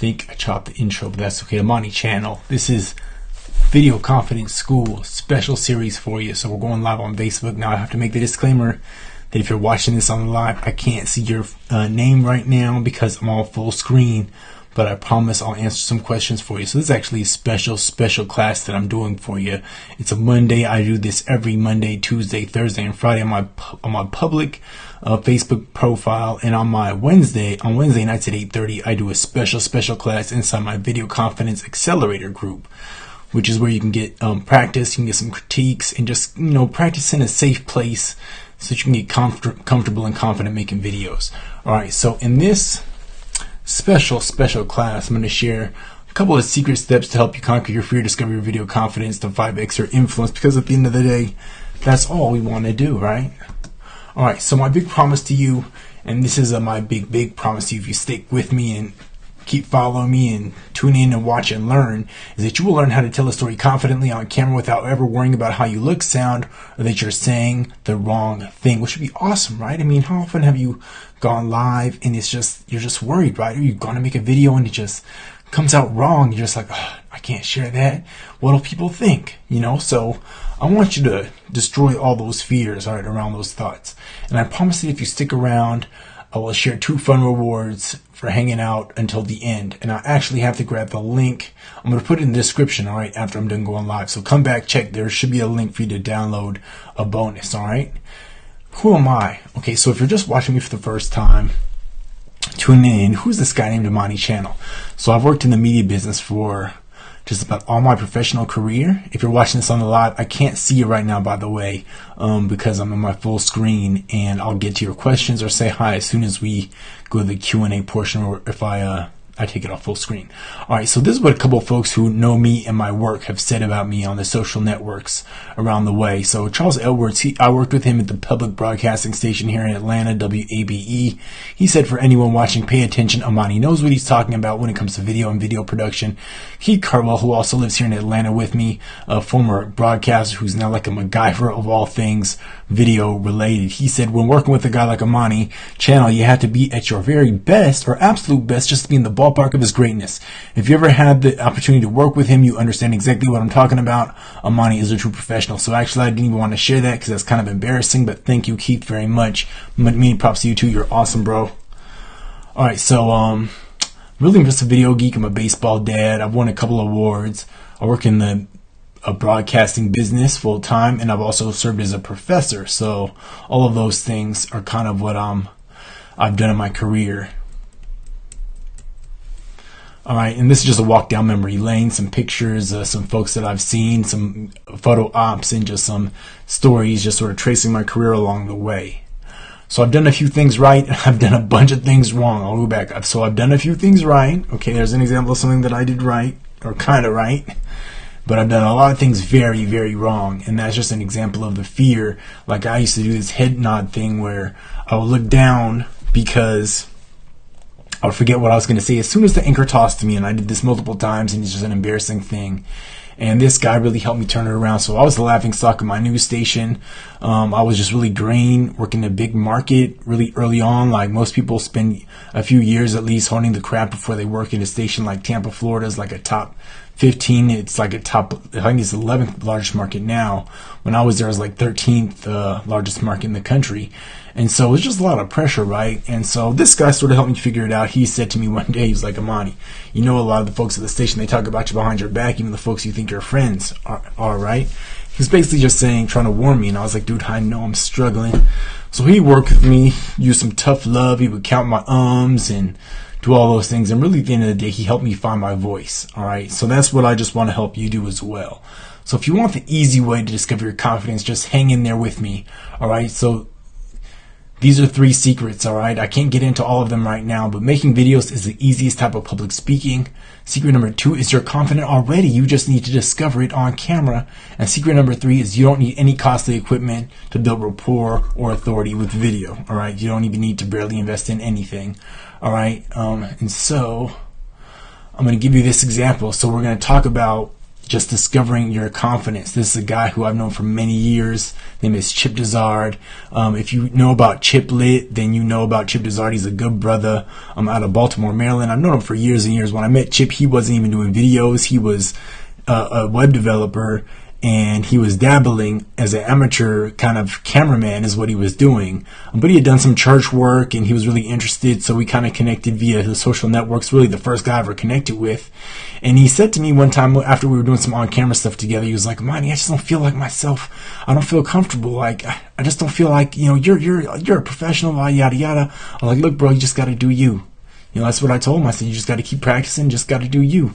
think I chopped the intro, but that's okay. Amani Channel. This is Video Confidence School special series for you. So we're going live on Facebook now. I have to make the disclaimer that if you're watching this on live, I can't see your name right now because I'm on full screen, but I promise I'll answer some questions for you. So this is actually a special class that I'm doing for you. It's a Monday. I do this every Monday, Tuesday, Thursday, and Friday on my public Facebook profile, and on Wednesday nights at 8:30, I do a special class inside my Video Confidence Accelerator group, which is where you can get practice, you can get some critiques, and just practice in a safe place so that you can get comfortable and confident making videos. All right, so in this special class, I'm going to share a couple of secret steps to help you conquer your fear, discover your video confidence, to 5x your influence, because at the end of the day, that's all we want to do, right? All right, so my big promise to you, and this is my big promise to you if you stick with me and keep following me and tune in and watch and learn, is that you will learn how to tell a story confidently on camera without ever worrying about how you look, sound, or that you're saying the wrong thing, which would be awesome, right? I mean, how often have you gone live and you're just worried, right? Or you've gone to make a video and it just comes out wrong. You're just like, oh, I can't share that. What'll people think? So I want you to destroy all those fears, all right, around those thoughts. And I promise that if you stick around, I will share 2 fun rewards for hanging out until the end. And I actually have to grab the link. I'm going to put it in the description, all right, after I'm done going live. So come back, check. There should be a link for you to download a bonus, all right? Who am I? Okay, so if you're just watching me for the first time, tune in. Who's this guy named Amani Channel? So I've worked in the media business for just about all my professional career. If you're watching this on the live, I can't see you right now, by the way, because I'm on my full screen, and I'll get to your questions or say hi as soon as we go to the Q&A portion, or if I take it off full screen. All right, so this is what a couple of folks who know me and my work have said about me on the social networks around the way. So Charles Edwards, I worked with him at the public broadcasting station here in Atlanta, WABE. He said, for anyone watching, pay attention. Amani knows what he's talking about when it comes to video and video production. Keith Carwell, who also lives here in Atlanta with me, a former broadcaster who's now like a MacGyver of all things video related. He said, when working with a guy like Amani Channel, you have to be at your very best or absolute best just to be in the ballpark of his greatness. If you ever had the opportunity to work with him, you understand exactly what I'm talking about. Amani is a true professional. So actually, I didn't even want to share that because that's kind of embarrassing, but thank you, Keith, very much. Many props to you too. You're awesome, bro. All right, so really, I'm just a video geek. I'm a baseball dad. I've won a couple awards. I work in the broadcasting business full time, and I've also served as a professor. So all of those things are kind of what I've done in my career. All right, and this is just a walk down memory lane, some pictures, some folks that I've seen, some photo ops, and just some stories, just sort of tracing my career along the way. So I've done a few things right, I've done a bunch of things wrong. I'll go back. So I've done a few things right. Okay, there's an example of something that I did right, or kind of right. But I've done a lot of things very wrong, and that's just an example of the fear. Like I used to do this head nod thing where I would look down because I would forget what I was going to say as soon as the anchor tossed to me, and I did this multiple times, and it's just an embarrassing thing. And this guy really helped me turn it around. So I was the laughing stock of my news station. I was just really green, working a big market really early on. Like most people spend a few years at least honing the craft before they work in a station like Tampa, Florida is like a top 15. It's like I think it's the 11th largest market now. When I was there, it was like 13th largest market in the country. And so it was just a lot of pressure, right? And so this guy sort of helped me figure it out. He said to me one day, he was like, Amani, a lot of the folks at the station, they talk about you behind your back, even the folks you think your friends are, right? He was basically just trying to warn me. And I was like, dude, I know I'm struggling. So he worked with me, used some tough love. He would count my ums and do all those things. And really at the end of the day, he helped me find my voice. All right. So that's what I just want to help you do as well. So if you want the easy way to discover your confidence, just hang in there with me. All right. So these are 3 secrets, all right? I can't get into all of them right now, but making videos is the easiest type of public speaking. Secret number 2 is you're confident already. You just need to discover it on camera. And secret number 3 is you don't need any costly equipment to build rapport or authority with video, all right? You don't even need to barely invest in anything, all right? And so I'm going to give you this example. So we're going to talk about just discovering your confidence. This is a guy who I've known for many years. His name is Chip Dizard. If you know about Chip Lit, then you know about Chip Dizard. He's a good brother out of Baltimore, Maryland. I've known him for years and years. When I met Chip, he wasn't even doing videos. He was a web developer, and he was dabbling as an amateur kind of cameraman is what he was doing. But he had done some church work, and he was really interested, so we kind of connected via the social networks, really the first guy I ever connected with. And he said to me one time after we were doing some on-camera stuff together, he was like, Amani, I just don't feel like myself. I don't feel comfortable. Like, I just don't feel like, you're a professional, yada, yada. I'm like, look, bro, you just got to do you. That's what I told him. I said, you just got to keep practicing, just got to do you.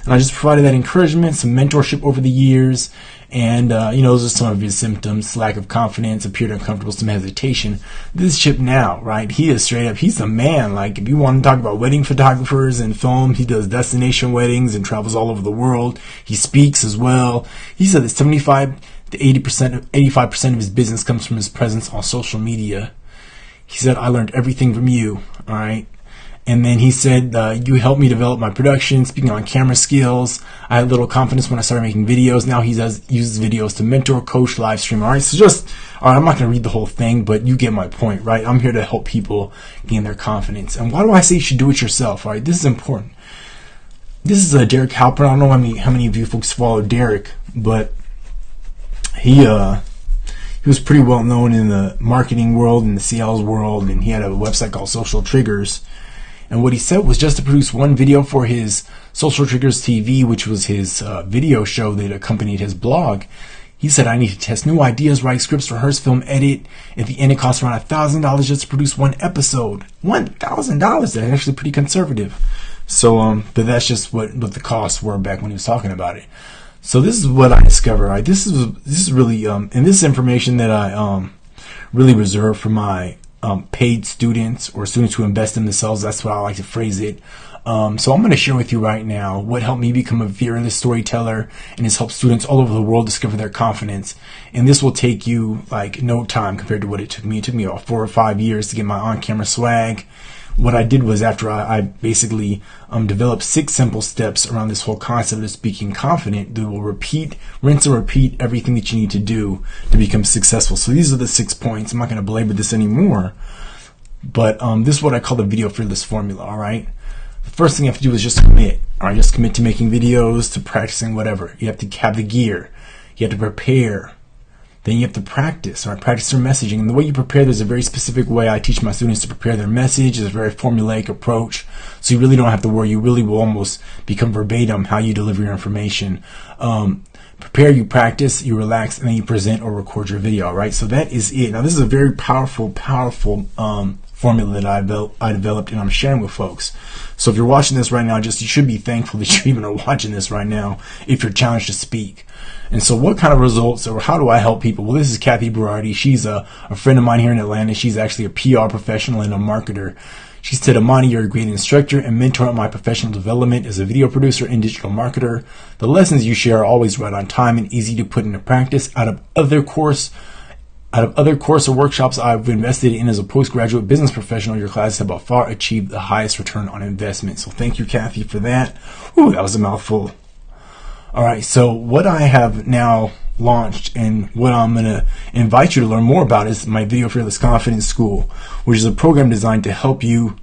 And I just provided that encouragement, some mentorship over the years. And, those are some of his symptoms: lack of confidence, appeared uncomfortable, some hesitation. This is Chip now, right? He is straight up, he's a man. Like, if you want to talk about wedding photographers and film, he does destination weddings and travels all over the world. He speaks as well. He said that 75 to 85% of his business comes from his presence on social media. He said, I learned everything from you, all right? And then he said, you helped me develop my production, speaking on camera skills. I had little confidence when I started making videos. Now he uses videos to mentor, coach, live stream. All right, so I'm not going to read the whole thing, but you get my point, right? I'm here to help people gain their confidence. And why do I say you should do it yourself, all right? This is important. This is Derek Halpern. I don't know how many of you folks follow Derek, but he was pretty well known in the marketing world, in the sales world, and he had a website called Social Triggers. And what he said was just to produce one video for his Social Triggers TV, which was his video show that accompanied his blog. He said, I need to test new ideas, write scripts, rehearse, film, edit. At the end, it costs around $1,000 just to produce one episode. $1,000. That's actually pretty conservative. So, but that's just what the costs were back when he was talking about it. So this is what I discovered. Right? This is really and this is information that I really reserve for my paid students or students who invest in themselves. That's what I like to phrase it. So I'm going to share with you right now what helped me become a fearless storyteller and has helped students all over the world discover their confidence. And this will take you like no time compared to what it took me. It took me about 4 or 5 years to get my on-camera swag. What I did was after I basically developed 6 simple steps around this whole concept of speaking confident that will rinse and repeat everything that you need to do to become successful. So these are the 6 points. I'm not going to belabor this anymore, but this is what I call the video fearless formula. All right. The first thing you have to do is just commit. All right. Just commit to making videos, to practicing whatever. You have to have the gear. You have to prepare. Then you have to practice, right? Practice your messaging. And the way you prepare, there's a very specific way I teach my students to prepare their message. It's a very formulaic approach. So you really don't have to worry. You really will almost become verbatim how you deliver your information. Prepare, you practice, you relax, and then you present or record your video, right? So that is it. Now, this is a very powerful formula that I developed and I'm sharing with folks. So if you're watching this right now, you should be thankful that you even are watching this right now if you're challenged to speak. And so what kind of results or how do I help people? Well, this is Kathy Berardi. She's a friend of mine here in Atlanta. She's actually a PR professional and a marketer. She said, Amani, you're a great instructor and mentor in my professional development as a video producer and digital marketer. The lessons you share are always right on time and easy to put into practice. Out of other course or workshops I've invested in as a postgraduate business professional, your classes have by far achieved the highest return on investment. So thank you, Kathy, for that. Ooh, that was a mouthful. All right, so what I have now launched and what I'm going to invite you to learn more about is my Video Fearless Confidence School, which is a program designed to help you,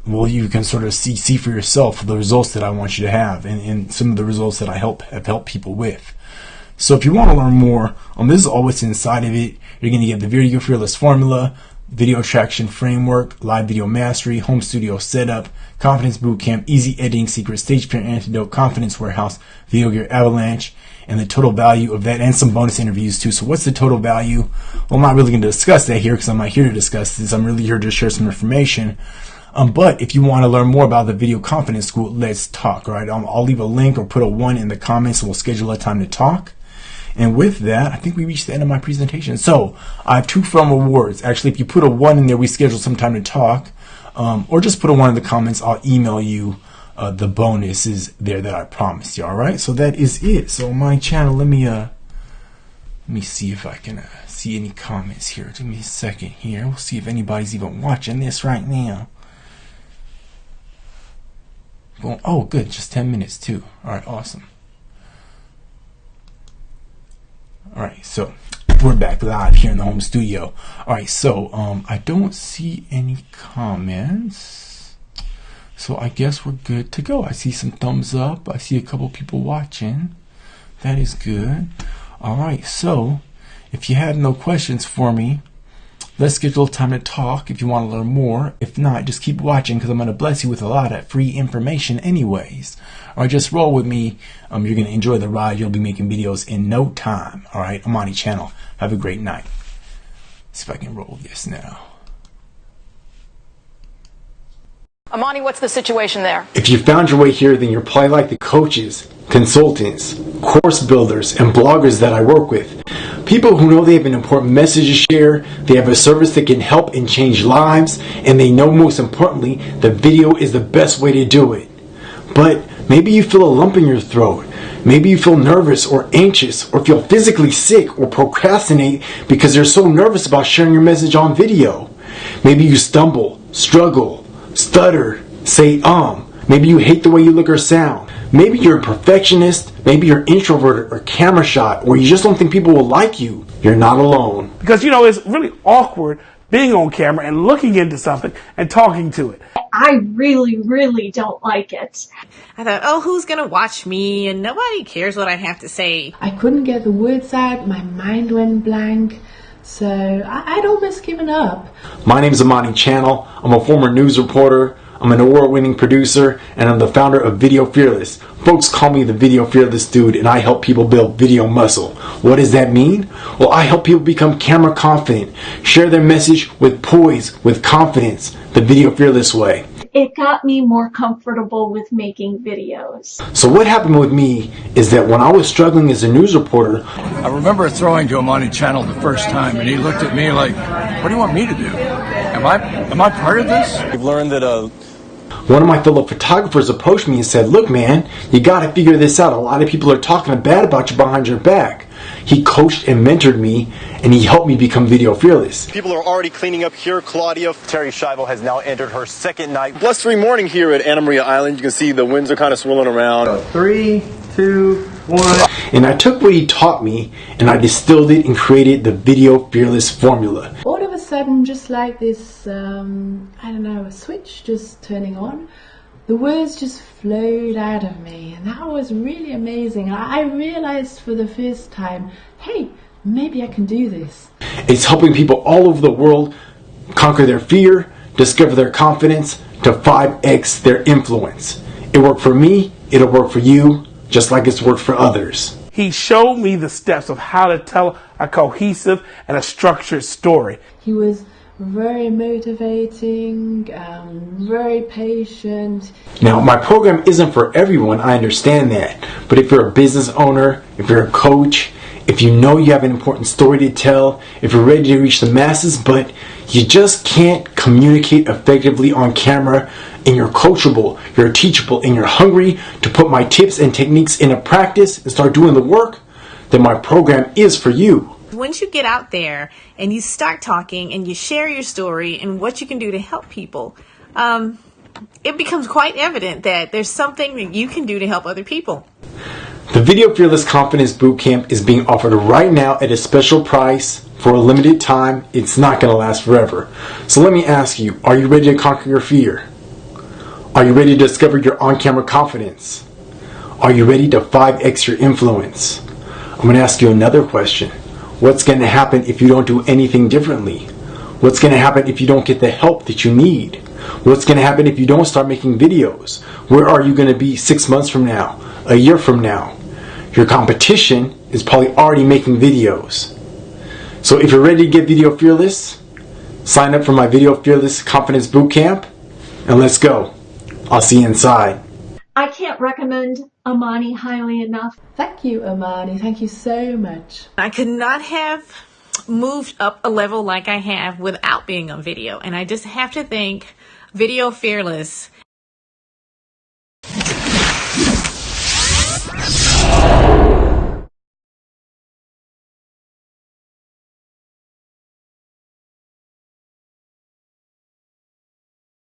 well, you can sort of see for yourself the results that I want you to have and some of the results that I have helped people with. So if you want to learn more, this is all what's inside of it. You're going to get the Video Fearless Formula, Video Traction Framework, Live Video Mastery, Home Studio Setup, Confidence Bootcamp, Easy Editing, Secret Stage Pair Antidote, Confidence Warehouse, Video Gear Avalanche, and the total value of that, and some bonus interviews too. So what's the total value? Well, I'm not really going to discuss that here because I'm not here to discuss this. I'm really here to share some information. But if you want to learn more about the Video Confidence School, let's talk, all right? I'll leave a link or put a 1 in the comments and we'll schedule a time to talk. And with that, I think we reached the end of my presentation. So I have 2 film awards. Actually, if you put a 1 in there, we schedule some time to talk. Or just put a 1 in the comments. I'll email you the bonuses there that I promised you. All right. So that is it. So my channel. Let me see if I can see any comments here. Give me a second here. We'll see if anybody's even watching this right now. Oh, good. Just 10 minutes too. All right. Awesome. Alright, so we're back live here in the home studio. Alright, so I don't see any comments, so I guess we're good to go. I see some thumbs up. I see a couple people watching. That is good. Alright, so if you have no questions for me, let's schedule time to talk if you want to learn more. If not, just keep watching because I'm going to bless you with a lot of free information anyways. Alright, just roll with me. You're going to enjoy the ride. You'll be making videos in no time. Alright, Amani Channel. Have a great night. Let's see if I can roll this now. Amani, what's the situation there? If you found your way here, then you're probably like the coaches, consultants, course builders, and bloggers that I work with. People who know they have an important message to share, they have a service that can help and change lives, and they know most importantly, the video is the best way to do it. But maybe you feel a lump in your throat. Maybe you feel nervous or anxious or feel physically sick or procrastinate because you're so nervous about sharing your message on video. Maybe you stumble, struggle, stutter, say maybe you hate the way you look or sound. Maybe you're a perfectionist, maybe you're introverted or camera shy, or you just don't think people will like you. You're not alone. Because, you know, it's really awkward being on camera and looking into something and talking to it. I really don't like it. I thought, oh, who's going to watch me? And nobody cares what I have to say. I couldn't get the words out. My mind went blank. So I'd almost given up. My name is Amani Channel. I'm a former news reporter. I'm an award-winning producer, and I'm the founder of Video Fearless. Folks call me the Video Fearless dude, and I help people build video muscle. What does that mean? Well, I help people become camera confident, share their message with poise, with confidence, the Video Fearless way. It got me more comfortable with making videos. So what happened with me is that when I was struggling as a news reporter, I remember throwing to Amani Channel the first time, and he looked at me like, what do you want me to do? Am I part of this? We've learned that one of my fellow photographers approached me and said, look man, you gotta figure this out. A lot of people are talking bad about you behind your back. He coached and mentored me, and he helped me become Video Fearless. people are already cleaning up here. Claudia Terry Shivo has now entered her second night. Blustery morning here at Anna Maria Island. You can see the winds are kind of swirling around. 3, 2, 1. And I took what he taught me, and I distilled it and created the Video Fearless formula. All of a sudden, just like this, I don't know, a switch just turning on, the words just flowed out of me, and that was really amazing. I realized for the first time, hey, maybe I can do this. It's helping people all over the world conquer their fear, discover their confidence, to 5x their influence. It worked for me, it'll work for you, just like it's worked for others. He showed me the steps of how to tell a cohesive and a structured story. He was very motivating, very patient. Now, my program isn't for everyone, I understand that. But if you're a business owner, if you're a coach, if you know you have an important story to tell, if you're ready to reach the masses, but you just can't communicate effectively on camera, and you're coachable, you're teachable, and you're hungry to put my tips and techniques into practice and start doing the work, then my program is for you. Once you get out there and you start talking and you share your story and what you can do to help people, it becomes quite evident that there's something that you can do to help other people. The Video Fearless Confidence Bootcamp is being offered right now at a special price for a limited time. It's not going to last forever. So let me ask you, are you ready to conquer your fear? Are you ready to discover your on-camera confidence? Are you ready to 5x your influence? I'm going to ask you another question. What's going to happen if you don't do anything differently? What's going to happen if you don't get the help that you need? What's going to happen if you don't start making videos? Where are you going to be 6 months from now? A year from now? Your competition is probably already making videos. So if you're ready to get Video Fearless, sign up for my Video Fearless Confidence Bootcamp, and let's go. I'll see you inside. I can't recommend Amani highly enough. Thank you, Amani. Thank you so much. I could not have moved up a level like I have without being on video. And I just have to thank Video Fearless